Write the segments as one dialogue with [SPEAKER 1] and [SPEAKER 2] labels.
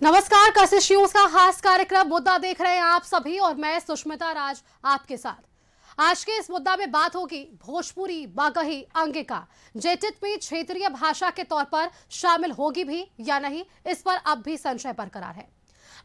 [SPEAKER 1] नमस्कार, कशिश न्यूज का खास कार्यक्रम मुद्दा देख रहे हैं आप सभी और मैं सुष्मिता राज आपके साथ। आज के इस मुद्दा में बात होगी भोजपुरी, मगही, अंगिका जेटिट में क्षेत्रीय भाषा के तौर पर शामिल होगी भी या नहीं, इस पर अब भी संशय बरकरार है।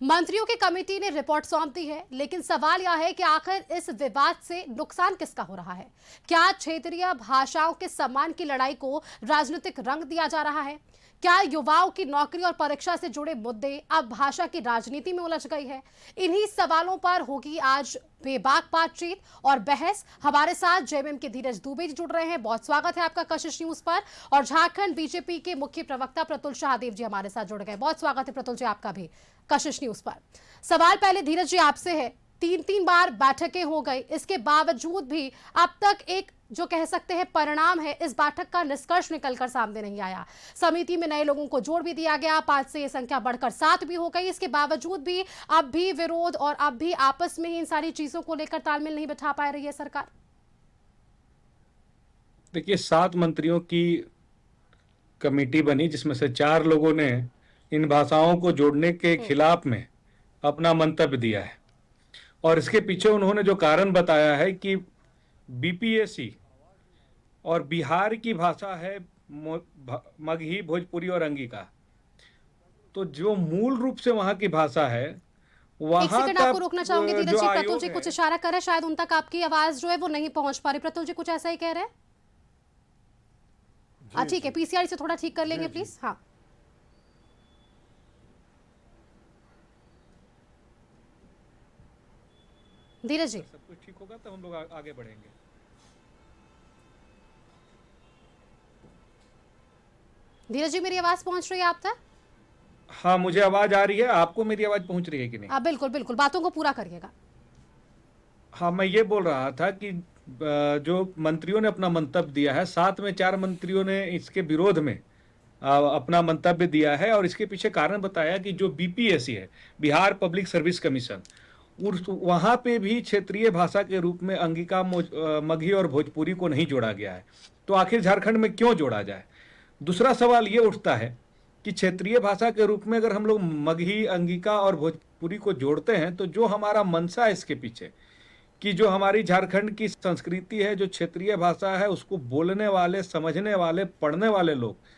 [SPEAKER 1] मंत्रियों की कमेटी ने रिपोर्ट सौंप दी है, लेकिन सवाल यह है कि आखिर इस विवाद से नुकसान किसका हो रहा है? क्या क्षेत्रीय भाषाओं के सम्मान की लड़ाई को राजनीतिक रंग दिया जा रहा है? क्या युवाओं की नौकरी और परीक्षा से जुड़े मुद्दे अब भाषा की राजनीति में उलझ गई है? इन्हीं सवालों पर होगी आज बेबाक बातचीत और बहस। हमारे साथ जेएमएम के धीरज दुबे जी जुड़ रहे हैं, बहुत स्वागत है आपका कशिश न्यूज पर। और झारखंड बीजेपी के मुख्य प्रवक्ता प्रतुल शाहदेव जी हमारे साथ जुड़ गए, बहुत स्वागत है प्रतुल जी आपका भी कशिश न्यूज पर। सवाल पहले धीरज जी आपसे है, तीन बार बैठकें हो गई, इसके बावजूद भी अब तक एक जो कह सकते हैं परिणाम है, इस बैठक का निष्कर्ष निकलकर सामने नहीं आया। समिति में नए लोगों को जोड़ भी दिया गया, 5 से ये संख्या बढ़कर 7 भी हो गई। इसके बावजूद भी अब भी विरोध और अब भी आपस में ही इन सारी चीजों को लेकर तालमेल नहीं बिठा पा रही है सरकार।
[SPEAKER 2] देखिए, 7 मंत्रियों की कमेटी बनी जिसमें से 4 लोगों ने इन भाषाओं को जोड़ने के खिलाफ में अपना मंतव्य दिया है। और इसके पीछे उन्होंने जो कारण बताया है कि बीपीएससी और बिहार की भाषा है मगही, भोजपुरी और अंगिका। तो जो मूल रूप से वहां की भाषा है,
[SPEAKER 1] एक
[SPEAKER 2] वहां
[SPEAKER 1] सेकंड
[SPEAKER 2] का
[SPEAKER 1] आपको रोकना चाहूंगी धीरज
[SPEAKER 2] जो
[SPEAKER 1] जी, प्रतुल
[SPEAKER 2] आयोग
[SPEAKER 1] जी
[SPEAKER 2] है।
[SPEAKER 1] कुछ इशारा कर रहे हैं, शायद उन तक आपकी आवाज जो है वो नहीं पहुंच पा रही। प्रतुल जी कुछ ऐसा ही कह रहे हैं? ठीक है, पीसीआर से थोड़ा ठीक कर लेंगे प्लीज। हाँ, धीरज जी।
[SPEAKER 2] सब कुछ ठीक होगा तो हम लोग आगे बढ़ेंगे।
[SPEAKER 1] धीरज जी मेरी आवाज पहुंच रही है आप तक?
[SPEAKER 2] हाँ, मुझे आवाज आ रही है। आपको मेरी आवाज पहुंच रही है कि नहीं?
[SPEAKER 1] बिल्कुल बिल्कुल, बातों को पूरा करिएगा।
[SPEAKER 2] हाँ, मैं ये बोल रहा था कि जो मंत्रियों ने अपना मंतव्य दिया है, 7 में 4 मंत्रियों ने इसके विरोध में अपना मंतव्य दिया है। और इसके पीछे कारण बताया कि जो बीपीएससी है, बिहार पब्लिक सर्विस कमीशन, वहां पे भी क्षेत्रीय भाषा के रूप में अंगिका, मगही और भोजपुरी को नहीं जोड़ा गया है। तो आखिर झारखंड में क्यों जोड़ा जाए? दूसरा सवाल ये उठता है कि क्षेत्रीय भाषा के रूप में अगर हम लोग मगही, अंगिका और भोजपुरी को जोड़ते हैं, तो जो हमारा मंशा है इसके पीछे, कि जो हमारी झारखंड की संस्कृति है, जो क्षेत्रीय भाषा है, उसको बोलने वाले, समझने वाले, पढ़ने वाले लोग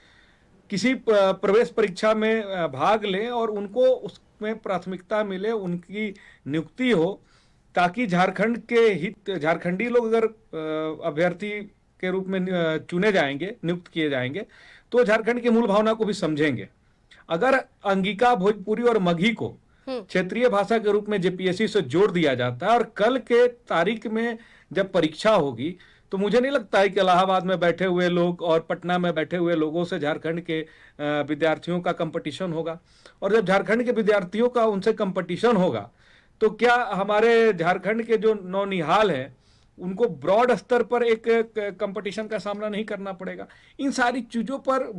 [SPEAKER 2] किसी प्रवेश परीक्षा में भाग लें और उनको उसमें प्राथमिकता मिले, उनकी नियुक्ति हो, ताकि झारखंड के हित, झारखंडी लोग अगर अभ्यर्थी के रूप में चुने जाएंगे, नियुक्त किए जाएंगे, तो झारखंड की मूल भावना को भी समझेंगे। अगर अंगिका, भोजपुरी और मगही को क्षेत्रीय भाषा के रूप में जेपीएससी से जोड़ दिया जाता है और कल के तारीख में जब परीक्षा होगी, तो मुझे नहीं लगता है कि इलाहाबाद में बैठे हुए लोग और पटना में बैठे हुए लोगों से झारखंड के विद्यार्थियों का कंपटीशन होगा। और जब झारखंड के विद्यार्थियों का उनसे कंपटीशन होगा, तो क्या हमारे झारखंड के जो नौनिहाल हैं उनको ब्रॉड स्तर पर एक कंपटीशन का सामना नहीं करना पड़ेगा? इन सारी चीजों पर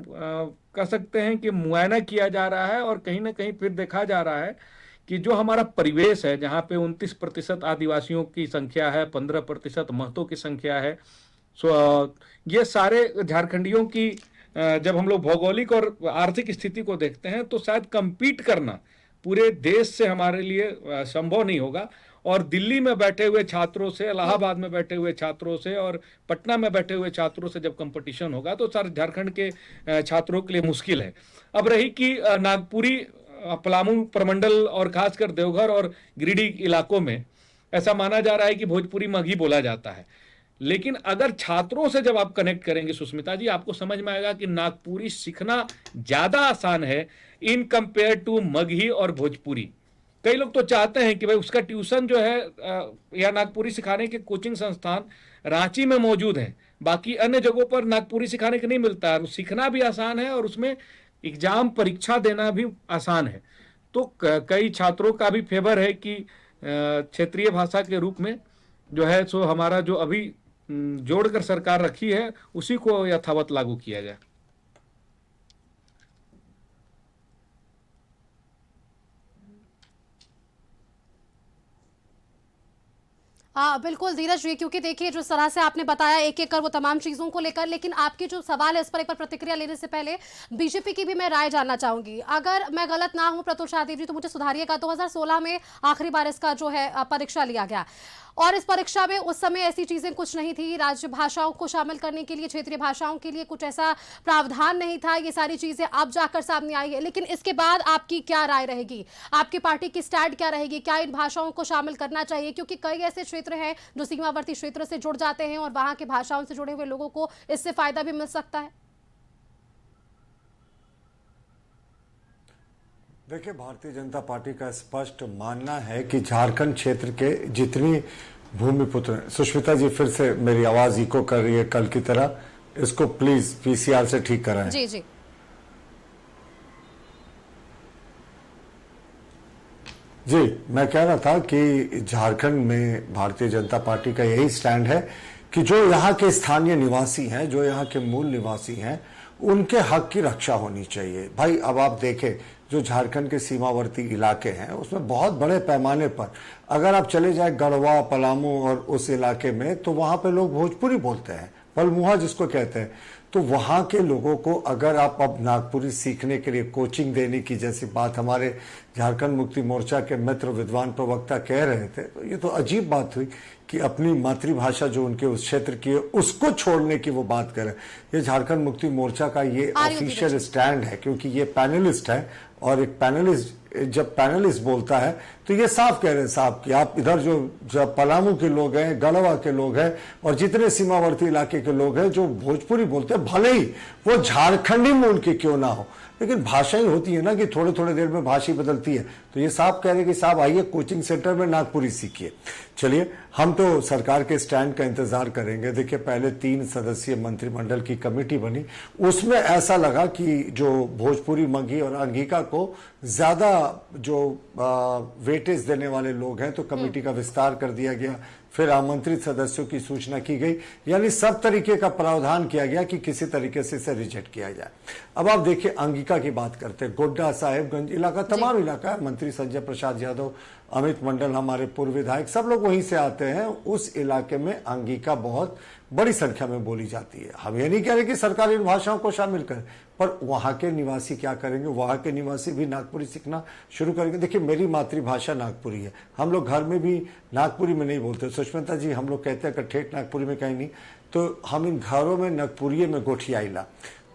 [SPEAKER 2] कह सकते हैं कि मुआयना किया जा रहा है। और कहीं ना कहीं फिर देखा जा रहा है कि जो हमारा परिवेश है, जहाँ पे 29% आदिवासियों की संख्या है, 15% महतों की संख्या है, ये सारे झारखंडियों की जब हम लोग भौगोलिक और आर्थिक स्थिति को देखते हैं, तो शायद compete करना पूरे देश से हमारे लिए संभव नहीं होगा। और दिल्ली में बैठे हुए छात्रों से, इलाहाबाद में बैठे हुए छात्रों से और पटना में बैठे हुए छात्रों से जब कंपटीशन होगा, तो सारे झारखंड के छात्रों के लिए मुश्किल है। अब रही कि नागपुरी, पलामू प्रमंडल और खासकर देवघर और गिरिडीह इलाकों में ऐसा माना जा रहा है कि भोजपुरी मगही बोला जाता है। लेकिन अगर छात्रों से जब आप कनेक्ट करेंगे सुष्मिता जी, आपको समझ में आएगा कि नागपुरी सीखना ज्यादा आसान है इन कंपेयर टू मगही और भोजपुरी। कई लोग तो चाहते हैं कि भाई उसका ट्यूशन जो है या नागपुरी सिखाने के कोचिंग संस्थान रांची में मौजूद हैं, बाकी अन्य जगहों पर नागपुरी सिखाने के नहीं मिलता है। सीखना भी आसान है और उसमें एग्जाम, परीक्षा देना भी आसान है। तो कई छात्रों का भी फेवर है कि क्षेत्रीय भाषा के रूप में जो है सो हमारा जो अभी जोड़कर सरकार रखी है, उसी को यथावत लागू किया जाए।
[SPEAKER 1] बिल्कुल धीरज जी, क्योंकि देखिए जिस तरह से आपने बताया एक एक कर वो तमाम चीज़ों को लेकर, लेकिन आपकी जो सवाल है इस पर एक बार प्रतिक्रिया लेने से पहले बीजेपी की भी मैं राय जानना चाहूंगी। अगर मैं गलत ना हूं प्रतुल शाहदेव जी तो मुझे सुधारिएगा, 2016 में आखिरी बार इसका जो है परीक्षा लिया गया और इस परीक्षा में उस समय ऐसी चीजें कुछ नहीं थी, राज्य भाषाओं को शामिल करने के लिए, क्षेत्रीय भाषाओं के लिए कुछ ऐसा प्रावधान नहीं था। ये सारी चीजें अब जाकर सामने आई है, लेकिन इसके बाद आपकी क्या राय रहेगी, आपकी पार्टी की स्टैंड क्या रहेगी? क्या इन भाषाओं को शामिल करना चाहिए? क्योंकि कई ऐसे क्षेत्र हैं जो सीमावर्ती क्षेत्र से जुड़ जाते हैं और वहां के भाषाओं से जुड़े हुए लोगों को इससे फायदा भी मिल सकता है।
[SPEAKER 3] देखिए, भारतीय जनता पार्टी का स्पष्ट मानना है कि झारखंड क्षेत्र के जितनी भूमिपुत्र हैं। सुष्मिता जी फिर से मेरी आवाज इको कर रही है कल की तरह, इसको प्लीज पीसीआर से ठीक कराएं।
[SPEAKER 1] जी जी।
[SPEAKER 3] जी, मैं कह रहा था कि झारखंड में भारतीय जनता पार्टी का यही स्टैंड है कि जो यहाँ के स्थानीय निवासी हैं, जो यहाँ के मूल निवासी हैं, उनके हक की रक्षा होनी चाहिए। भाई अब आप देखें, जो झारखंड के सीमावर्ती इलाके हैं उसमें बहुत बड़े पैमाने पर अगर आप चले जाए गढ़वा, पलामू और उस इलाके में, तो वहां पे लोग भोजपुरी बोलते हैं, पलमुहा जिसको कहते हैं। तो वहां के लोगों को अगर आप अब नागपुरी सीखने के लिए कोचिंग देने की जैसी बात हमारे झारखंड मुक्ति मोर्चा के मित्र विद्वान प्रवक्ता कह रहे थे, तो ये तो अजीब बात हुई कि अपनी मातृभाषा जो उनके उस क्षेत्र की है उसको छोड़ने की वो बात करें। ये झारखंड मुक्ति मोर्चा का ये ऑफिशियल स्टैंड है, क्योंकि ये पैनलिस्ट है और एक पैनलिस्ट जब पैनलिस्ट बोलता है तो ये साफ कह रहे हैं साहब कि आप इधर जो पलामू के लोग हैं, गढ़वा के लोग हैं और जितने सीमावर्ती इलाके के लोग हैं जो भोजपुरी बोलते हैं, भले ही वो झारखंडी मूल के क्यों ना हो, लेकिन भाषा ही होती है ना कि थोड़े थोड़े देर में भाषा बदलती है। तो ये साहब कह रहे हैं कि साहब आइए कोचिंग सेंटर में नागपुरी सीखिए। चलिए, हम तो सरकार के स्टैंड का इंतजार करेंगे। देखिए, पहले 3 सदस्यीय मंत्रिमंडल की कमेटी बनी, उसमें ऐसा लगा कि जो भोजपुरी, मगही और अंगिका को ज्यादा जो वेटेज देने वाले लोग हैं, तो कमेटी का विस्तार कर दिया गया। फिर आमंत्रित सदस्यों की सूचना की गई, यानी सब तरीके का प्रावधान किया गया कि किसी तरीके से इसे रिजेक्ट किया जाए। अब आप देखिए, अंगिका की बात करते हैं, गोड्डा, साहेबगंज इलाका, तमाम इलाका है। मंत्री संजय प्रसाद यादव, अमित मंडल, हमारे पूर्व विधायक, सब लोग वहीं से आते हैं। उस इलाके में अंगिका बहुत बड़ी संख्या में बोली जाती है। हम ये नहीं कह रहे कि सरकार इन भाषाओं को शामिल करे, पर वहां के निवासी क्या करेंगे? वहां के निवासी भी नागपुरी सीखना शुरू करेंगे। देखिए, मेरी मातृभाषा नागपुरी है, हम लोग घर में भी नागपुरी में नहीं बोलते। सुष्मिता जी, हम लोग कहते हैं कि ठेठ नागपुरी में कहीं नहीं, तो हम इन घरों में नागपुरी में गोठियाईला।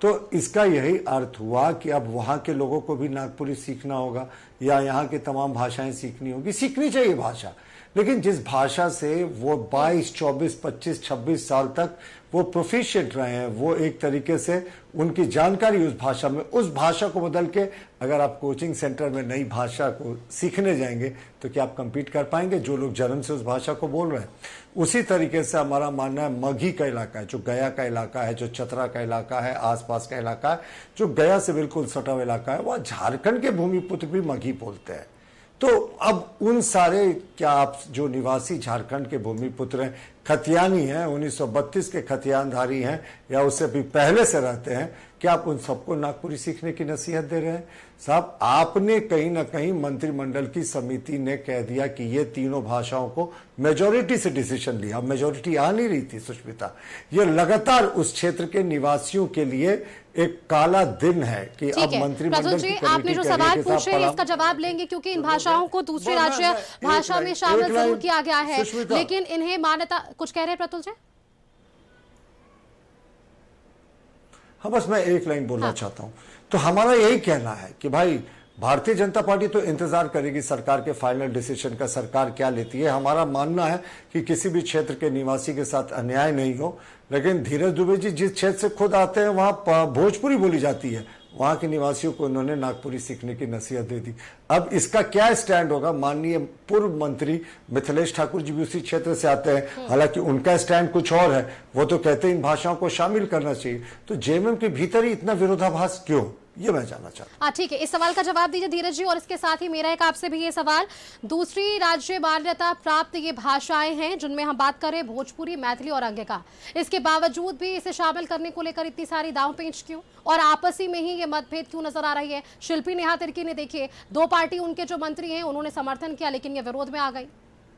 [SPEAKER 3] तो इसका यही अर्थ हुआ कि अब वहां के लोगों को भी नागपुरी सीखना होगा या यहाँ की तमाम भाषाएं सीखनी होगी। सीखनी चाहिए भाषा, लेकिन जिस भाषा से वो 22, 24, 25, 26 साल तक वो प्रोफिशिएंट रहे हैं, वो एक तरीके से उनकी जानकारी उस भाषा में, उस भाषा को बदल के अगर आप कोचिंग सेंटर में नई भाषा को सीखने जाएंगे तो क्या आप कंपीट कर पाएंगे जो लोग जन्म से उस भाषा को बोल रहे हैं? उसी तरीके से हमारा मानना है, मगही का इलाका है, जो गया का इलाका है, जो चतरा का इलाका है, आसपास का इलाका है, जो गया से बिल्कुल सटा हुआ इलाका है, वह झारखंड के भूमिपुत्र भी मगही बोलते हैं। तो अब उन सारे, क्या आप जो निवासी झारखंड के भूमिपुत्र हैं, खतियानी हैं, 1932 के खतियानधारी हैं या उससे भी पहले से रहते हैं, क्या आप उन सबको नागपुरी सीखने की नसीहत दे रहे हैं? साहब, आपने कहीं ना कहीं मंत्रिमंडल की समिति ने कह दिया कि ये तीनों भाषाओं को मेजोरिटी से डिसीजन लिया। मेजोरिटी आ नहीं रही थी सुष्मिता। ये लगातार उस क्षेत्र के निवासियों के लिए एक काला दिन है कि अब मंत्रिमंडल की कमेटी
[SPEAKER 1] आपने जो सवाल पूछे इसका जवाब लेंगे, क्योंकि इन भाषाओं को दूसरी राज्य भाषा में शामिल जरूर किया गया है, लेकिन इन्हें मान्यता, कुछ कह रहे हैं प्रतुल जी?
[SPEAKER 3] हाँ, बस मैं एक लाइन बोलना चाहता हूं। तो हमारा यही कहना है कि भाई, भारतीय जनता पार्टी तो इंतजार करेगी सरकार के फाइनल डिसीजन का, सरकार क्या लेती है। हमारा मानना है कि किसी भी क्षेत्र के निवासी के साथ अन्याय नहीं हो, लेकिन धीरज दुबे जी जिस क्षेत्र से खुद आते हैं वहां भोजपुरी बोली जाती है, वहां के निवासियों को उन्होंने नागपुरी सीखने की नसीहत दे दी। अब इसका क्या स्टैंड होगा? माननीय पूर्व मंत्री मिथिलेश ठाकुर जी भी उसी क्षेत्र से आते हैं, हालांकि उनका स्टैंड कुछ और है, वो तो कहते हैं इन भाषाओं को शामिल करना चाहिए। तो जेएमएम के भीतर ही इतना विरोधाभास क्यों, ये मैं जानना चाहता हूं।
[SPEAKER 1] ठीक है, इस सवाल का जवाब दीजिए धीरज जी, और इसके साथ ही मेरा एक आपसे भी ये सवाल, दूसरी राज्य मान्यता प्राप्त ये भाषाएं हैं जिनमें हम बात करें भोजपुरी, मैथिली और अंगिका, इसके बावजूद भी इसे शामिल करने को लेकर इतनी सारी दांवपेच क्यों, और आपसी में ही ये मतभेद क्यों नजर आ रही है? शिल्पी नेहा तिर्की ने, देखिए, 2 पार्टी उनके जो मंत्री हैं उन्होंने समर्थन किया, लेकिन ये विरोध में आ गई।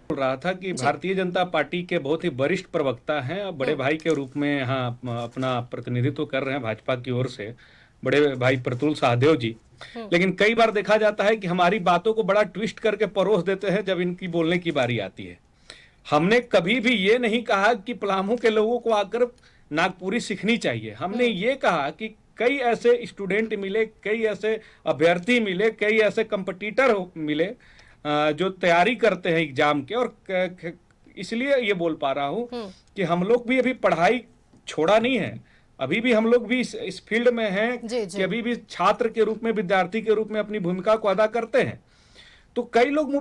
[SPEAKER 2] बोल रहा था कि भारतीय जनता पार्टी के बहुत ही वरिष्ठ प्रवक्ता हैं और बड़े भाई के रूप में यहाँ अपना प्रतिनिधित्व कर रहे हैं भाजपा की ओर से, बड़े भाई प्रतुल सहदेव जी। लेकिन कई बार देखा जाता है कि हमारी बातों को बड़ा ट्विस्ट करके परोस देते हैं जब इनकी बोलने की बारी आती है। हमने कभी भी ये नहीं कहा कि पलामू के लोगों को आकर नागपुरी सीखनी चाहिए। हमने ये कहा कि कई ऐसे स्टूडेंट मिले, कई ऐसे अभ्यर्थी मिले, कई ऐसे कंपटीटर मिले जो तैयारी करते हैं एग्जाम के, और इसलिए ये बोल पा रहा हूं कि हम लोग भी अभी पढ़ाई छोड़ा नहीं है, अभी भी हम लोग भी इस फील्ड में हैं कि अभी भी छात्र के रूप में, विद्यार्थी के रूप में अपनी भूमिका को अदा करते हैं। तो कई लोग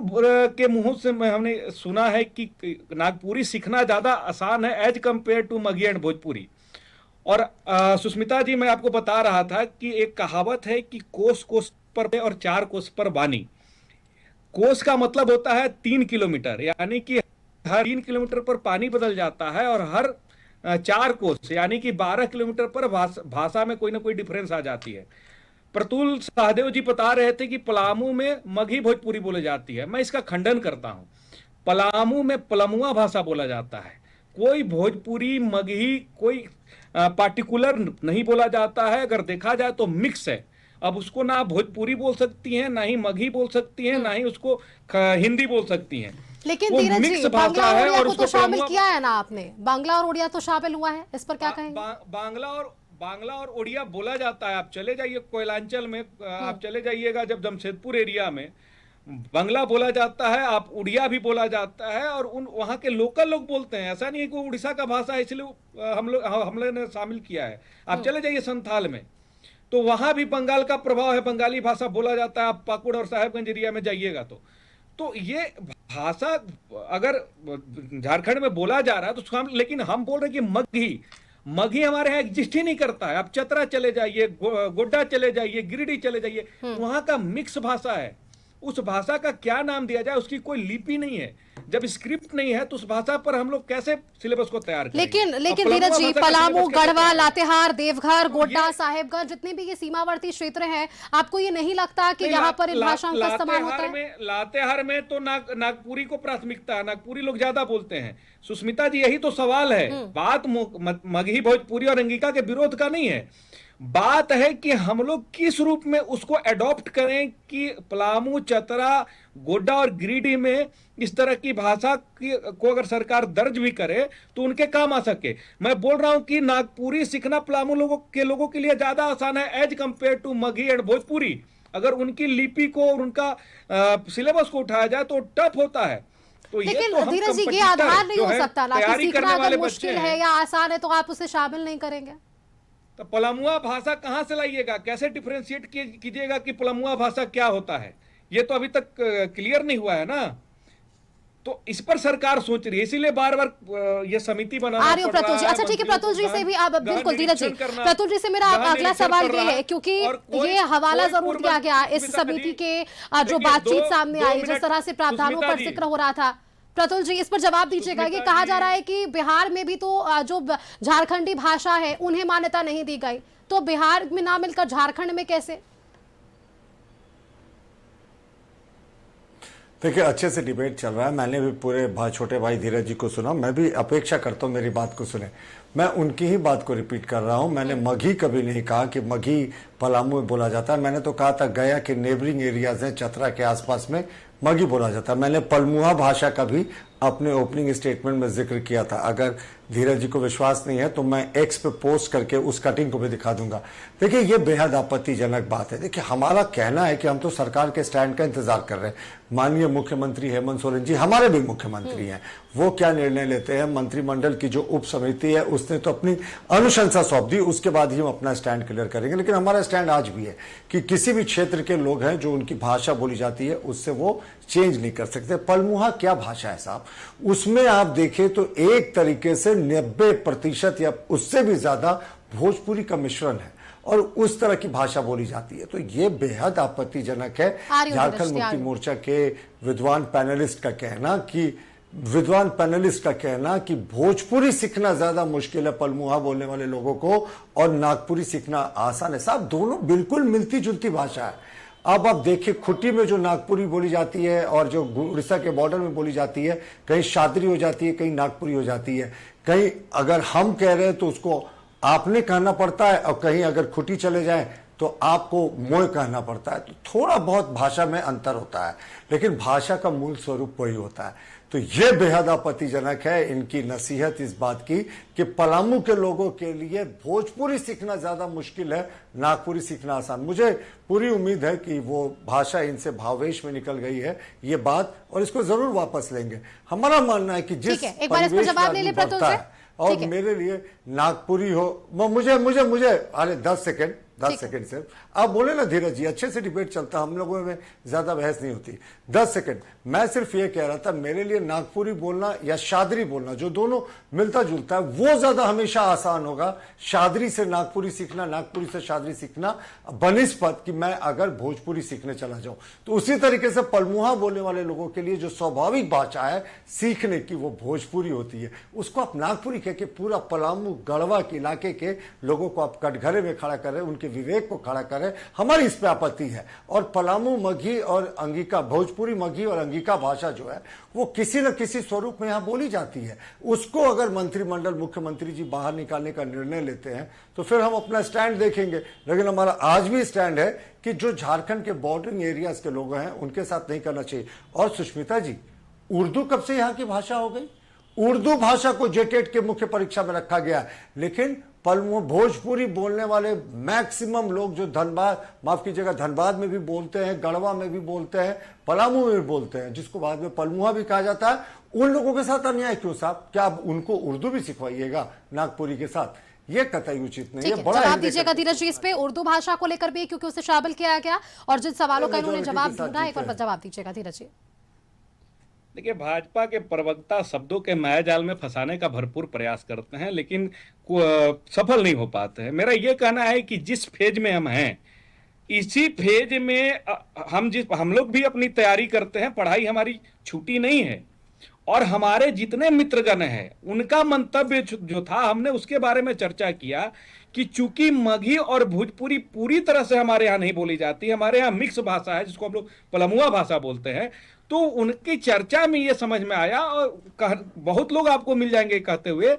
[SPEAKER 2] के मुंहों से हमने सुना है कि नागपुरी सीखना ज्यादा आसान है as compare to Magahi and Bhojpuri. और सुष्मिता जी, मैं आपको बता रहा था कि एक कहावत है कि कोस कोस पर और 4 कोस पर वाणी। कोस का मतलब होता है 3 किलोमीटर, यानी कि हर 3 किलोमीटर पर पानी बदल जाता है, और हर 4 कोस यानी कि 12 किलोमीटर पर भाषा में कोई ना कोई डिफरेंस आ जाती है। प्रतुल सहदेव जी बता रहे थे कि पलामू में मगही भोजपुरी बोली जाती है। मैं इसका खंडन करता हूं। पलामू में पलमुआ भाषा बोला जाता है, कोई भोजपुरी मगही कोई पार्टिकुलर नहीं बोला जाता है। अगर देखा जाए तो मिक्स है। अब उसको ना भोजपुरी बोल सकती हैं, ना ही मगही बोल सकती हैं, ना ही उसको हिंदी बोल सकती हैं।
[SPEAKER 1] लेकिन धीरज जी, बांग्ला और उड़िया को तो शामिल किया है ना आपने, बांग्ला और उड़िया तो शामिल हुआ है, इस पर क्या कहेंगे? बांग्ला और उड़िया बोला जाता है। आप चले जाइए कोयलांचल में, आप चले जाइएगा जब जमशेदपुर एरिया में बांग्ला बोला जाता है, आप उड़िया भी बोला जाता है, और वहाँ के लोकल लोग बोलते हैं। ऐसा नहीं है कि उड़ीसा का भाषा है इसलिए हम लोग ने शामिल किया है। आप चले जाइए संथाल में, तो वहां भी बंगाल का प्रभाव है, बंगाली भाषा बोला जाता है। आप पाकुड़ और साहेबगंज एरिया में जाइएगा तो ये भाषा अगर झारखंड में बोला जा रहा है तो लेकिन हम बोल रहे हैं कि मगही हमारे यहाँ एग्जिस्ट ही नहीं करता है। आप चतरा चले जाइए, गोड्डा चले जाइए, गिरिडीह चले जाइए, वहां का मिक्स भाषा है। उस भाषा का क्या नाम दिया जाए, उसकी कोई लिपि नहीं है। जब स्क्रिप्ट नहीं है तो उस भाषा पर हम लोग कैसे सिलेबस को तैयार करेंगे? लेकिन धीरज जी, पलामू, गढ़वा, लातेहार, देवघर, गोड्डा, साहेबगंज, जितने भी ये सीमावर्ती क्षेत्र हैं, आपको ये नहीं लगता कि यहाँ पर इन भाषाओं का इस्तेमाल होता है?
[SPEAKER 2] लातेहार में तो नागपुरी को प्राथमिकता है, नागपुरी लोग ज्यादा बोलते हैं। सुष्मिता जी, यही तो सवाल है। बात मगही, भोजपुरी और अंगिका के विरोध का नहीं है। बात है कि हम लोग किस रूप में उसको अडॉप्ट करें कि पलामू, चतरा, गोड्डा और गिरिडीह में इस तरह की भाषा को अगर सरकार दर्ज भी करे तो उनके काम आ सके। मैं बोल रहा हूं कि नागपुरी सीखना पलामू लोगों के लिए ज्यादा आसान है as compare to Magahi and Bhojpuri. अगर उनकी लिपि को और उनका सिलेबस को उठाया जाए तो टफ होता है। तो
[SPEAKER 1] लेकिन धीरज जी, ये आधार नहीं हो सकता ना कि सीखना अगर मुश्किल है या आसान है तो आप उसे शामिल नहीं करेंगे?
[SPEAKER 2] तो पलमुआ भाषा कहां से लाइएगा? कैसे डिफरेंशिएट कीजिएगा कि पलमुआ भाषा क्या होता है? ये तो अभी तक क्लियर नहीं हुआ है ना। तो इस पर सरकार सोच रही है, इसीलिए बार बार ये समिति बनाना पड़ रहा है।
[SPEAKER 1] प्रतुल जी, अच्छा ठीक है, प्रतुल जी से भी आप बिल्कुल, धीरज जी, प्रतुल जी से मेरा अगला सवाल ये है, क्योंकि ये हवाला जरूर किया गया इस समिति के जो बातचीत सामने आई, जिस तरह से प्रावधानों पर जिक्र हो रहा था। प्रतुल जी, इस पर जवाब दीजिएगा। ये कहा जा रहा है कि बिहार में भी तो जो झारखंडी भाषा है उन्हें मान्यता नहीं दी गई, तो बिहार में ना मिलकर झारखंड में कैसे?
[SPEAKER 3] देखिए, अच्छे से डिबेट चल रहा है। मैंने भी पूरे छोटे भाई धीरज जी को सुना। मैं भी अपेक्षा करता हूँ मेरी बात को सुने। मैं उनकी ही बात को रिपीट कर रहा हूँ। मैंने मगही कभी नहीं कहा कि मगही पलामू में बोला जाता है। मैंने तो कहा था गया के नेबरिंग एरियाज हैं, चतरा के आसपास में मगही बोला जाता है। मैंने पलमुआ भाषा का भी अपने ओपनिंग स्टेटमेंट में जिक्र किया था। अगर धीरज जी को विश्वास नहीं है तो मैं एक्स पे पोस्ट करके उस कटिंग को भी दिखा दूंगा। देखिए, ये बेहद आपत्तिजनक बात है। देखिए, हमारा कहना है कि हम तो सरकार के स्टैंड का इंतजार कर रहे हैं। माननीय मुख्यमंत्री हेमंत सोरेन जी हमारे भी मुख्यमंत्री हैं, वो क्या निर्णय लेते हैं। मंत्रिमंडल की जो उप समिति है उसने तो अपनी अनुशंसा सौंप दी, उसके बाद ही हम अपना स्टैंड क्लियर करेंगे। लेकिन हमारा स्टैंड आज भी है कि किसी भी क्षेत्र के लोग हैं जो उनकी भाषा बोली जाती है उससे वो चेंज नहीं कर सकते। पलमुहा क्या भाषा है साहब? उसमें आप देखें तो एक तरीके से 90% या उससे भी ज्यादा भोजपुरी का मिश्रण है और उस तरह की भाषा बोली जाती है। तो ये बेहद आपत्तिजनक है। झारखंड मुक्ति मोर्चा के विद्वान पैनलिस्ट का कहना कि भोजपुरी सीखना ज्यादा मुश्किल है पलमुहा बोलने वाले लोगों को और नागपुरी सीखना आसान है। साहब, दोनों बिल्कुल मिलती जुलती भाषा है। अब आप देखिए खुट्टी में जो नागपुरी बोली जाती है और जो उड़ीसा के बॉर्डर में बोली जाती है, कहीं शादरी हो जाती है, कहीं नागपुरी हो जाती है, कहीं अगर हम कह रहे हैं तो उसको आपने कहना पड़ता है, और कहीं अगर खुट्टी चले जाए तो आपको मोय कहना पड़ता है। तो थोड़ा बहुत भाषा में अंतर होता है, लेकिन भाषा का मूल स्वरूप वही होता है। तो ये बेहद आपत्तिजनक है इनकी नसीहत इस बात की कि पलामू के लोगों के लिए भोजपुरी सीखना ज्यादा मुश्किल है, नागपुरी सीखना आसान। मुझे पूरी उम्मीद है कि वो भाषा इनसे भावेश में निकल गई है ये बात, और इसको जरूर वापस लेंगे। हमारा मानना है कि जिस
[SPEAKER 1] एक बार इसको जवाब ले ले प्रतुल से।
[SPEAKER 3] और मेरे लिए नागपुरी हो, मुझे मुझे मुझे अरे 10 सेकंड सिर्फ आप बोले ना धीरज जी, अच्छे से डिबेट चलता, हम लोगों में ज्यादा बहस नहीं होती। 10 सेकंड मैं सिर्फ ये कह रहा था, मेरे लिए नागपुरी बोलना या शादरी बोलना, जो दोनों मिलता जुलता है, वो ज्यादा हमेशा आसान होगा। शादरी से नागपुरी सीखना, नागपुरी से शादरी सीखना, बनिस्पत कि मैं अगर भोजपुरी सीखने चला जाऊं। तो उसी तरीके से पलमुहा बोलने वाले लोगों के लिए जो स्वाभाविक भाषा है सीखने की, वो भोजपुरी होती है। उसको आप नागपुरी कह के पूरा पलामू गढ़वा के इलाके के लोगों को आप कटघरे में खड़ा कर रहे हैं, उनके विवेक को खड़ा करें, हमारी इस पे आपत्ति है। और पलामू मगही और अंगिका, भोजपुरी मगही और अंगिका भाषा जो है वो किसी न किसी स्वरूप में यहां बोली जाती है। उसको अगर मंत्रिमंडल, मुख्यमंत्री जी बाहर निकालने का निर्णय लेते हैं तो फिर हम अपना स्टैंड देखेंगे। लेकिन हमारा आज भी स्टैंड है कि जो झारखंड के बॉर्डरिंग एरियाज के लोग हैं उनके साथ नहीं करना चाहिए। और सुष्मिता जी, उर्दू कब से यहां की भाषा हो गई? उर्दू भाषा को जेटेट के मुख्य परीक्षा में रखा गया, लेकिन भोजपुरी बोलने वाले मैक्सिमम लोग जो धनबाद, माफ कीजिएगा, धनबाद में भी बोलते हैं, गढ़वा में भी बोलते हैं, पलामू में भी बोलते हैं, जिसको बाद में पलमुहा भी कहा जाता है, उन लोगों के साथ अन्याय क्यों साहब? क्या आप उनको उर्दू भी सिखवाइएगा नागपुरी के साथ? ये कतई उचित नहीं है। बड़ा
[SPEAKER 1] जवाब दीजिएगा धीरज जी इस पे, उर्दू भाषा को लेकर भी, क्योंकि उसे शामिल किया गया और जिन सवालों का इन्होंने जवाब ढूंढा, एक बार जवाब दीजिएगा धीरज जी।
[SPEAKER 2] देखिए, भाजपा के प्रवक्ता शब्दों के मायाजाल में फंसाने का भरपूर प्रयास करते हैं, लेकिन सफल नहीं हो पाते हैं। मेरा यह कहना है कि जिस फेज में हम हैं, इसी फेज में हम लोग भी अपनी तैयारी करते हैं, पढ़ाई हमारी छूटी नहीं है। और हमारे जितने मित्रगण हैं उनका मंतव्य जो था, हमने उसके बारे में चर्चा किया कि चूंकि मगही और भोजपुरी पूरी तरह से हमारे यहाँ नहीं बोली जाती, हमारे यहाँ मिक्स भाषा है जिसको हम लोग पलमुआ भाषा बोलते हैं, तो उनकी चर्चा में ये समझ में आया, और बहुत लोग आपको मिल जाएंगे कहते हुए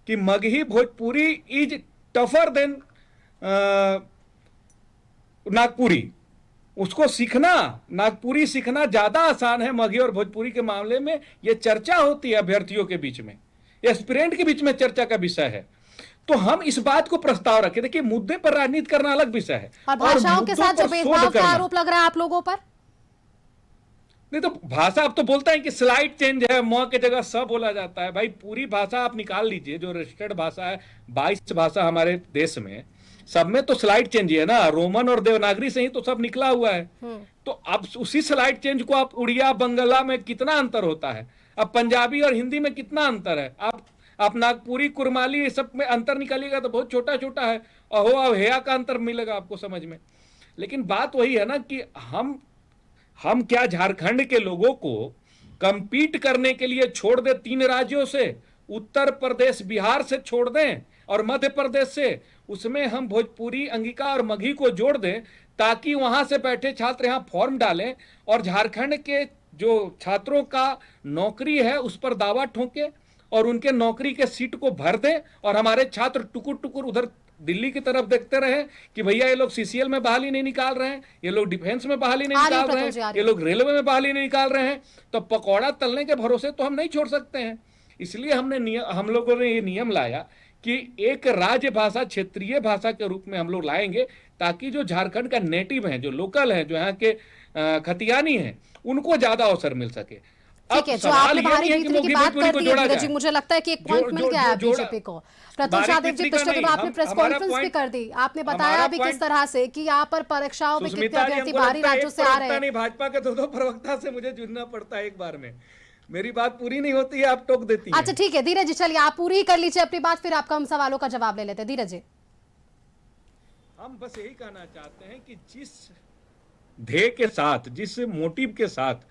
[SPEAKER 2] कि Magahi Bhojpuri is tougher than Nagpuri. उसको सीखना, नागपुरी सीखना ज्यादा आसान है मगही और भोजपुरी के मामले में। यह चर्चा होती है अभ्यर्थियों के बीच में, एस्पिरेंट के बीच में चर्चा का विषय है। तो हम इस बात को प्रस्ताव रखें। देखिए, मुद्दे पर राजनीति करना अलग विषय है,
[SPEAKER 1] और भाषाओं के साथ जो भेदभाव का आरोप लग रहा है आप लोगों पर।
[SPEAKER 2] नहीं तो भाषा अब तो बोलता है कि स्लाइड चेंज है, म के जगह स बोला जाता है। भाई पूरी भाषा आप निकाल लीजिए, जो रजिस्टर्ड भाषा है 22 भाषा हमारे देश में, सब में तो स्लाइड चेंज है ना, रोमन और देवनागरी से ही तो सब निकला हुआ है। तो अब उसी स्लाइड चेंज को आप उड़िया बंगला में कितना अंतर होता है, अब पंजाबी और हिंदी में कितना अंतर है, आप नागपुरी, कुरमाली, ये सब में अंतर निकालिएगा तो बहुत छोटा छोटा है। अहो अब हेया का अंतर मिलेगा आपको समझ में। लेकिन बात वही है ना कि हम क्या झारखंड के लोगों को कंपीट करने के लिए छोड़ दे 3 राज्यों से, उत्तर प्रदेश बिहार से छोड़ दें और मध्य प्रदेश से, उसमें हम भोजपुरी, अंगिका और मगही को जोड़ दें, ताकि वहां से बैठे छात्र यहाँ फॉर्म डालें और झारखंड के जो छात्रों का नौकरी है उस पर दावा ठोंके और उनके नौकरी के सीट को भर दें, और हमारे छात्र टुकुर टुकुर उधर दिल्ली की तरफ देखते रहे कि भैया ये लोग सीसीएल में बहाली नहीं निकाल रहे हैं, ये लोग डिफेंस में बहाली नहीं निकाल रहे हैं, ये लोग रेलवे में बहाली नहीं निकाल रहे हैं। तो पकौड़ा तलने के भरोसे तो हम नहीं छोड़ सकते हैं। इसलिए हम लोगों ने ये नियम लाया कि एक राज्य भाषा, क्षेत्रीय भाषा के रूप में हम लोग लाएंगे, ताकि जो झारखंड का नेटिव है, जो लोकल है, जो यहाँ के खतियानी है, उनको ज्यादा अवसर मिल सके।
[SPEAKER 1] ठीक है, जो आपने बाहरी भीतरी की बात कर दी है जी, मुझे लगता है कि एक पॉइंट मिल गया है बीजेपी को। प्रतुल शाहदेव जी, पिछले दिनों आपने प्रेस कॉन्फ्रेंस भी कर दी, आपने बताया भी किस तरह से कि यहाँ पर परीक्षाओं में कितने अभ्यर्थी बाहरी राज्यों से आ रहे हैं।
[SPEAKER 2] भाजपा के 2 प्रवक्ता से मुझे जुड़ना पड़ता है एक बार में, मेरी बात पूरी नहीं होती है, आप टोक देती हैं।
[SPEAKER 1] अच्छा ठीक है धीरज जी, चलिए आप पूरी ही कर लीजिए अपनी बात, फिर आपका हम सवालों का जवाब ले लेते हैं। धीरज जी,
[SPEAKER 2] हम बस यही कहना चाहते हैं कि जिस ध्येय के साथ, जिस मोटिव के साथ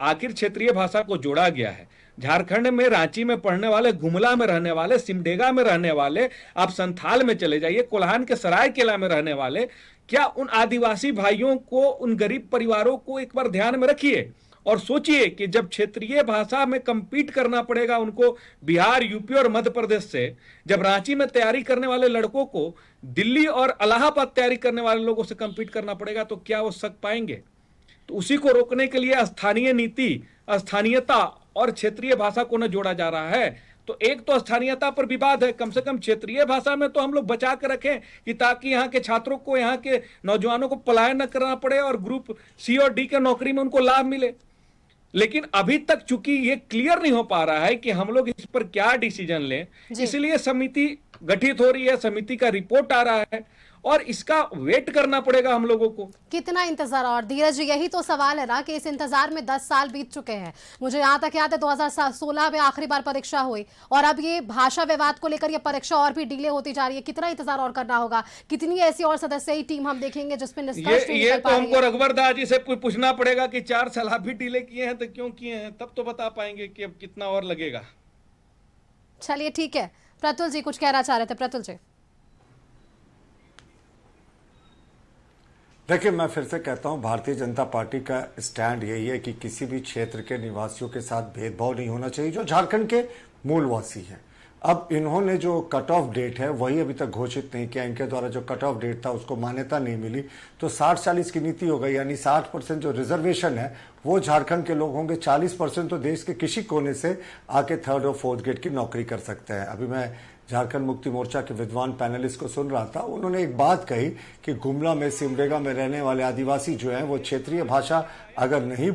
[SPEAKER 2] आखिर क्षेत्रीय भाषा को जोड़ा गया है। झारखंड में रांची में पढ़ने वाले, गुमला में रहने वाले, सिमडेगा में रहने वाले, आप संथाल में चले जाइए, कोल्हान के सरायकेला में रहने वाले, क्या उन आदिवासी भाइयों को, उन गरीब परिवारों को एक बार ध्यान में रखिए और सोचिए कि जब क्षेत्रीय भाषा में कंपीट करना पड़ेगा उनको बिहार, यूपी और मध्य प्रदेश से, जब रांची में तैयारी करने वाले लड़कों को दिल्ली और इलाहाबाद तैयारी करने वाले लोगों से कंपीट करना पड़ेगा, तो क्या वो सक पाएंगे? तो उसी को रोकने के लिए स्थानीय नीति, स्थानीयता और क्षेत्रीय भाषा को न जोड़ा जा रहा है। तो एक तो स्थानीयता पर विवाद है, कम से कम क्षेत्रीय भाषा में तो हम लोग बचा के रखें कि ताकि यहाँ के छात्रों को, यहाँ के नौजवानों को पलायन न करना पड़े और ग्रुप सी और डी के नौकरी में उनको लाभ मिले। लेकिन अभी तक चूंकि ये क्लियर नहीं हो पा रहा है कि हम लोग इस पर क्या डिसीजन लें, इसलिए समिति गठित हो रही है, समिति का रिपोर्ट आ रहा है और इसका वेट करना पड़ेगा हम लोगों को।
[SPEAKER 1] कितना इंतजार? और धीरज जी, यही तो सवाल है ना कि इस इंतजार में 10 साल बीत चुके हैं। मुझे यहाँ तक याद है 2016 में आखिरी बार परीक्षा हुई और अब ये भाषा विवाद को लेकर ये परीक्षा और भी डिले होती जा रही है। कितना इंतजार और करना होगा? कितनी ऐसी और सदस्यीय टीम हम देखेंगे जिसपे निष्कर्ष
[SPEAKER 2] ये तो हमको रघुवर दास जी से पूछना पड़ेगा कि 4 साल आप भी डिले किए हैं तो क्यों किए हैं, तब तो बता पाएंगे कि अब कितना और लगेगा।
[SPEAKER 1] चलिए ठीक है, प्रतुल जी कुछ कहना चाह रहे थे। प्रतुल जी,
[SPEAKER 3] देखिए, मैं फिर से कहता हूं, भारतीय जनता पार्टी का स्टैंड यही है कि किसी भी क्षेत्र के निवासियों के साथ भेदभाव नहीं होना चाहिए जो झारखंड के मूलवासी हैं। अब इन्होंने जो कट ऑफ डेट है वही अभी तक घोषित नहीं किया। इनके द्वारा जो कट ऑफ डेट था उसको मान्यता नहीं मिली, तो 60-40 की नीति हो गई, यानी 60% जो रिजर्वेशन है वो झारखंड के लोग होंगे, 40% तो देश के किसी कोने से आके 3rd और 4th ग्रेड की नौकरी कर सकते हैं। अभी मैं झारखंड मुक्ति मोर्चा के विद्वान पैनलिस्ट को सुन रहा था, उन्होंने एक बात कही कि गुमला में, सिमडेगा में रहने वाले आदिवासी जो हैं वो क्षेत्रीय भाषा अगर नहीं,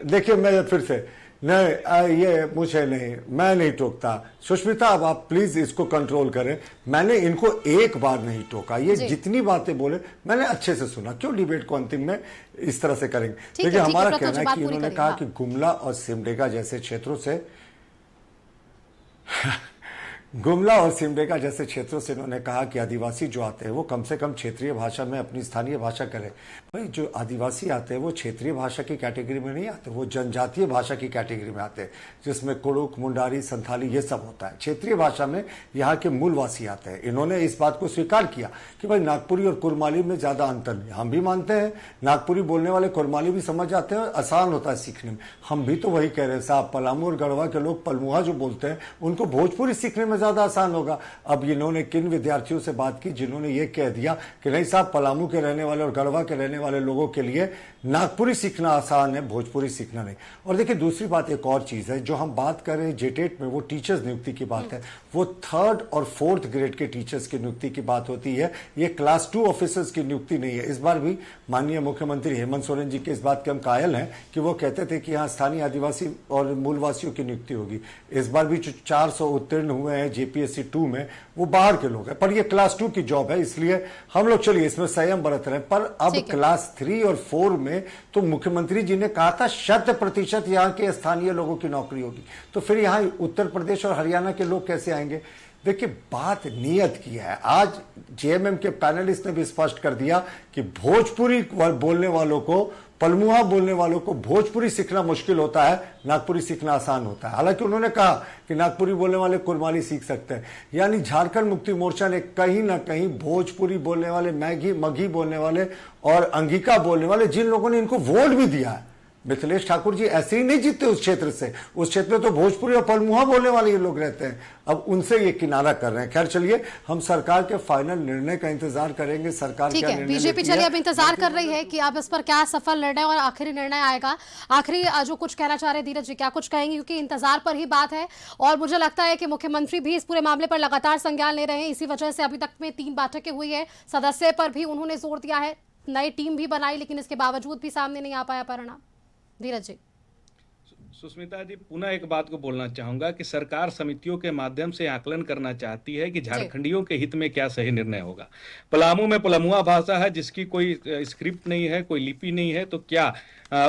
[SPEAKER 3] देखिए मैं फिर से नहीं, ये मुझे नहीं, मैं नहीं टोकता। सुष्मिता, अब आप प्लीज इसको कंट्रोल करें। मैंने इनको एक बार नहीं टोका, ये जितनी बातें बोले मैंने अच्छे से सुना। क्यों डिबेट को अंतिम में इस तरह से करेंगे? देखिए, हमारा कहना है कि इन्होंने कहा कि गुमला और सिमडेगा जैसे क्षेत्रों से गुमला और सिमडेगा जैसे क्षेत्रों से इन्होंने कहा कि आदिवासी जो आते हैं वो कम से कम क्षेत्रीय भाषा में अपनी स्थानीय भाषा करें। भाई, जो आदिवासी आते हैं वो क्षेत्रीय भाषा की कैटेगरी में नहीं आते, वो जनजातीय भाषा की कैटेगरी में आते हैं, जिसमें कुड़ुक, मुंडारी, संथाली ये सब होता है। क्षेत्रीय भाषा में यहाँ के मूलवासी आते हैं। इन्होंने इस बात को स्वीकार किया कि भाई नागपुरी और कुरमाली में ज्यादा अंतर नहीं। हम भी मानते हैं, नागपुरी बोलने वाले कुरमाली भी समझ जाते हैं और आसान होता है सीखने में। हम भी तो वही कह रहे हैं साहब, पलामू और गढ़वा के लोग पलमुहा जो बोलते हैं उनको भोजपुरी सीखने में ज्यादा आसान होगा। अब इन्होंने किन विद्यार्थियों से बात की जिन्होंने ये कह दिया कि नहीं साहब, पलामू के रहने वाले और गढ़वा के रहने वाले लोगों के लिए नागपुरी सीखना आसान है, भोजपुरी सीखना नहीं। और देखिए, दूसरी बात एक और चीज है, जो हम बात कर रहे हैं जेटेट में, वो टीचर्स नियुक्ति की बात है। वो 3rd और 4th ग्रेड के टीचर्स की नियुक्ति की बात होती है, ये क्लास 2 ऑफिसर्स की नियुक्ति नहीं है। इस बार भी माननीय मुख्यमंत्री हेमंत सोरेन जी के इस बात के हम कायल हैं कि वो कहते थे कि यहाँ स्थानीय आदिवासी और मूलवासियों की नियुक्ति होगी। इस बार भी जो 400 उत्तीर्ण हुए हैं JPSC 2 में, वो बाहर के लोग हैं, पर ये क्लास 2 की जॉब है, इसलिए हम लोग चलिए इसमें संयम बरत रहे हैं। पर अब क्लास 3 और 4 में तो मुख्यमंत्री जी ने कहा था 100% यहाँ के स्थानीय लोगों की नौकरी होगी, तो फिर यहाँ उत्तर प्रदेश और हरियाणा के लोग कैसे आएंगे? देखिए, बात नियत की है। आज JMM के पैनलिस्ट ने भी स्पष्ट कर दिया कि भोजपुरी बोलने वालों को, पलमुहा बोलने वालों को भोजपुरी सीखना मुश्किल होता है, नागपुरी सीखना आसान होता है। हालांकि उन्होंने कहा कि नागपुरी बोलने वाले कुरमाली सीख सकते हैं। यानी झारखंड मुक्ति मोर्चा ने कहीं ना कहीं भोजपुरी बोलने वाले, मगही बोलने वाले और अंगिका बोलने वाले, जिन लोगों ने इनको वोट भी दिया है, मिथिलेश ठाकुर जी ऐसे ही नहीं जीते उस क्षेत्र से। उस क्षेत्र में तो भोजपुरी और पलमुहा बोलने वाले ये लोग रहते हैं, अब उनसे ये किनारा कर रहे हैं। खैर चलिए, हम सरकार के फाइनल निर्णय का इंतजार करेंगे। सरकार क्या निर्णय
[SPEAKER 1] बीजेपी चलिए अब इंतजार कर रही है कि अब इस पर क्या सफल निर्णय और आखिरी निर्णय आएगा। आखिरी जो कुछ कहना चाह रहे हैं धीरज जी, क्या कुछ कहेंगे? क्योंकि इंतजार पर ही बात है और मुझे लगता है कि मुख्यमंत्री भी इस पूरे मामले पर लगातार संज्ञान ले रहे हैं। इसी वजह से अभी तक में 3 बैठकें हुई है, सदस्य पर भी उन्होंने जोर दिया है, नई टीम भी बनाई, लेकिन इसके बावजूद भी सामने नहीं आ पाया परिणाम। धीरज जी,
[SPEAKER 2] सुष्मिता जी, पुनः एक बात को बोलना चाहूंगा कि सरकार समितियों के माध्यम से आकलन करना चाहती है कि झारखंडियों के हित में क्या सही निर्णय होगा। पलामू में पलमुआ भाषा है जिसकी कोई स्क्रिप्ट नहीं है, कोई लिपि नहीं है, तो क्या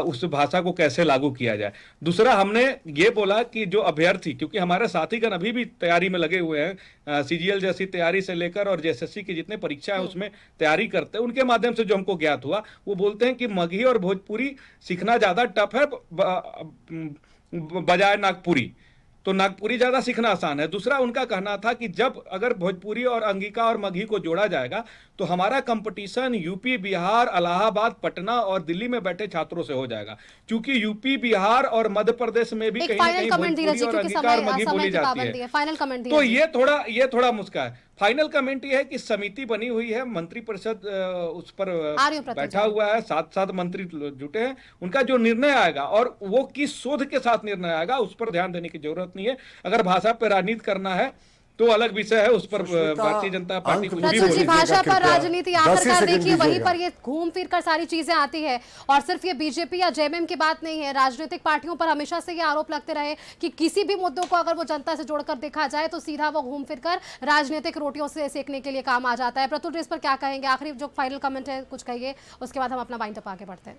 [SPEAKER 2] उस भाषा को कैसे लागू किया जाए। दूसरा, हमने ये बोला कि जो अभ्यर्थी, क्योंकि हमारे साथीगण अभी भी तैयारी में लगे हुए हैं, सीजीएल जैसी तैयारी से लेकर और जेएसएससी की जितने परीक्षा है उसमें तैयारी करते हैं, उनके माध्यम से जो हमको ज्ञात हुआ, वो बोलते हैं कि मगही और भोजपुरी सीखना ज्यादा टफ है बजाय नागपुरी। तो नागपुरी ज्यादा सीखना आसान है। दूसरा, उनका कहना था कि जब अगर भोजपुरी और अंगिका और मगही को जोड़ा जाएगा तो हमारा कंपटीशन यूपी, बिहार, इलाहाबाद, पटना और दिल्ली में बैठे छात्रों से हो जाएगा, क्योंकि यूपी, बिहार और मध्य प्रदेश में भी कहीं ना कहीं भोजपुरी और अंगिका और मगही बोली जाती है।
[SPEAKER 1] फाइनल कमेंट
[SPEAKER 2] तो ये थोड़ा मुश्किल है। फाइनल कमेंट ये है कि समिति बनी हुई है, मंत्रिपरिषद उस पर बैठा हुआ है, 7 मंत्री जुटे हैं, उनका जो निर्णय आएगा और वो किस शोध के साथ निर्णय आएगा उस पर ध्यान देने की जरूरत नहीं है। अगर भाषा पर राजनीति करना है तो अलग विषय है, उस पर भारतीय जनता पार्टी कुछ भी बोलेगी।
[SPEAKER 1] भाषा पर राजनीति आखिरकार देखिए वहीं पर ये घूम फिर कर सारी चीजें आती है। और सिर्फ ये बीजेपी या जेएमएम की बात नहीं है, राजनीतिक पार्टियों पर हमेशा से ये आरोप लगते रहे कि किसी भी मुद्दों को अगर वो जनता से जोड़कर देखा जाए तो सीधा वो घूम फिर कर राजनीतिक रोटियों से सेकने के लिए काम आ जाता है। प्रतुल, इस पर क्या कहेंगे? आखिरी जो फाइनल कमेंट है कुछ कहिए, उसके बाद हम अपना वाइंड अप आगे बढ़ते हैं।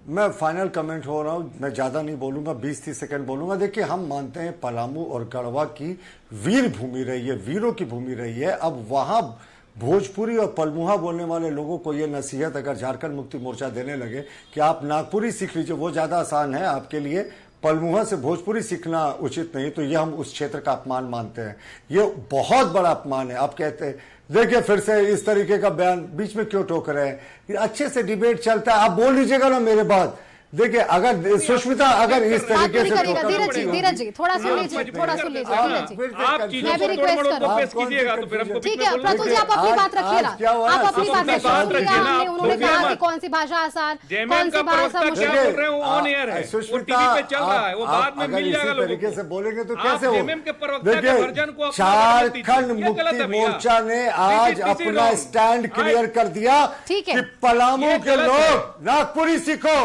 [SPEAKER 3] मैं फाइनल कमेंट हो रहा हूं, मैं ज्यादा नहीं बोलूंगा, 20-30 सेकंड बोलूंगा। देखिए, हम मानते हैं पलामू और गढ़वा की वीर भूमि रही है, वीरों की भूमि रही है। अब वहां भोजपुरी और पलमुहा बोलने वाले लोगों को यह नसीहत अगर झारखंड मुक्ति मोर्चा देने लगे कि आप नागपुरी सीख लीजिए, वो ज्यादा आसान है आपके लिए, पलमुहा से भोजपुरी सीखना उचित नहीं, तो यह हम उस क्षेत्र का अपमान मानते हैं। ये बहुत बड़ा अपमान है। आप कहते हैं, देखिए फिर से इस तरीके का बयान बीच में क्यों टोक रहे हैं? अच्छे से डिबेट चलता है, आप बोल लीजिएगा ना मेरे बात। देखिए, अगर सुष्मिता अगर इस तरीके से
[SPEAKER 1] धीरज जी थोड़ा सुन लीजिए, मैं भी रिक्वेस्ट कर रहा हूं। ठीक है प्रतुल जी, आप अपनी बात रखिए ना, आप अपनी बात रखिए। उन्होंने कहा कि कौन सी भाषा आसान, कौन सी भाषा मुश्किल।
[SPEAKER 3] तरीके से बोलेंगे तो कैसे हो? देखिए, झारखंड मुक्ति मोर्चा ने आज अपना स्टैंड क्लियर कर दिया कि पलामू के लोग नागपुरी सीखो,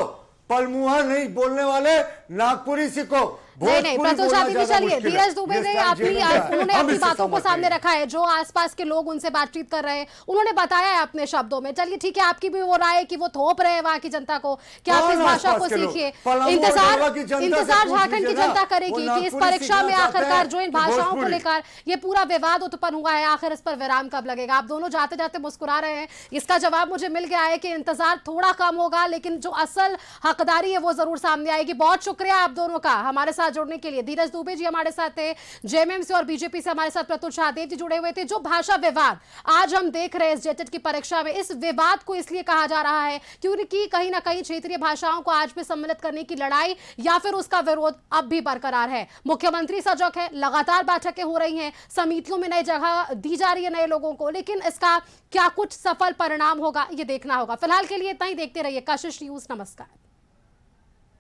[SPEAKER 3] पलमुहा नहीं बोलने वाले नागपुरी सीखो।
[SPEAKER 1] नहीं प्रतुल जी भी चलिए, धीरज दुबे ने उन्होंने अपनी बातों को सामने रखा है, जो आसपास के लोग उनसे बातचीत कर रहे हैं उन्होंने बताया है अपने शब्दों में। चलिए ठीक है, आपकी भी वो राय है कि वो थोप रहे हैं वहां की जनता को कि आप इस भाषा को सीखिए। इंतजार झारखंड की जनता करेगी कि इस परीक्षा में आखिरकार जो इन भाषाओं को लेकर ये पूरा विवाद उत्पन्न हुआ है, आखिर इस पर विराम कब लगेगा। आप दोनों जाते जाते मुस्कुरा रहे हैं, इसका जवाब मुझे मिल गया है कि इंतजार थोड़ा कम होगा, लेकिन जो असल हकदारी है वो जरूर सामने आएगी। बहुत शुक्रिया आप दोनों का हमारे साथ जुड़ने के लिए। धीरज दुबे जी हमारे साथ थे, जेएमएम से और बीजेपी से हमारे साथ प्रतुल शाहदेव जी जुड़े हुए थे। जो भाषा विवाद आज हम देख रहे हैं इस जेटेट की परीक्षा में, इस विवाद को इसलिए कहा जा रहा है क्योंकि कहीं ना कहीं क्षेत्रीय भाषाओं को आज भी सम्मिलित करने की लड़ाई या फिर उसका विरोध अब भी बरकरार है। मुख्यमंत्री सजग है, लगातार बैठकें हो रही हैं, समितियों में नई जगह दी जा रही है नए लोगों को, लेकिन इसका क्या कुछ सफल परिणाम होगा ये देखना होगा। फिलहाल के लिए इतना ही, देखते रहिए कशिश न्यूज। नमस्कार।